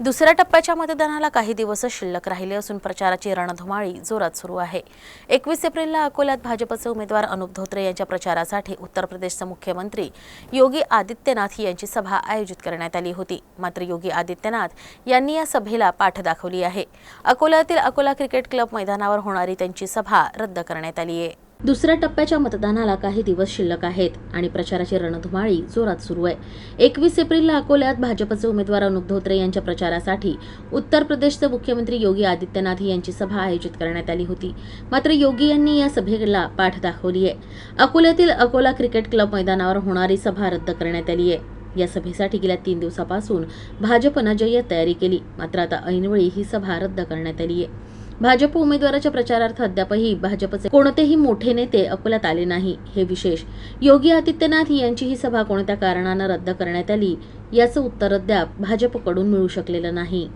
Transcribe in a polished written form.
दुसऱ्या टप्प्याच्या मतदानाला काही दिवसच शिल्लक राहिले असून प्रचाराची रणधुमाळी जोरात सुरू आहे। 21 एप्रिलला अकोल्यात भाजपचे उमेदवार अनुप धोत्रे यांच्या प्रचारासाठी उत्तर प्रदेशचे मुख्यमंत्री योगी आदित्यनाथ यांची सभा आयोजित करण्यात आली होती। मात्र योगी आदित्यनाथ यांनी या सभेला पाठ दाखवली आहे। अकोल्यातील अकोला क्रिकेट क्लब मैदानावर होणारी त्यांची सभा रद्द करण्यात आली आहे। दुसऱ्या टप्प्याच्या मतदानाला काही दिवस शिल्लक आहेत आणि प्रचाराची रणधुमाळी जोरात सुरू आहे। 21 एप्रिलला अकोल्यात भाजपचे उमेदवार अनुप धोत्रे यांच्या प्रचारासाठी उत्तर प्रदेशचे मुख्यमंत्री योगी आदित्यनाथ यांची सभा आयोजित करण्यात आली होती। मात्र योगी यांनी या सभेला पाठ दाखवली आहे। अकोल्यातील अकोला क्रिकेट क्लब मैदानावर होणारी सभा रद्द करण्यात आली आहे। या सभेसाठी गेल्या 3 दिवसापासून भाजपने जय्यत तयारी केली, मात्र आता ऐनवेळी ही सभा रद्द करण्यात आली आहे। भाजप उमेदवाराच्या प्रचारार्थ अद्यापही भाजपचे कोणतेही मोठे नेते अकोल्यात आले नाही। हे विशेष, योगी आदित्यनाथ यांची ही सभा कोणत्या कारणाने रद्द करण्यात आली याचं उत्तर अद्याप भाजपकडून मिळू शकलेलं नाही।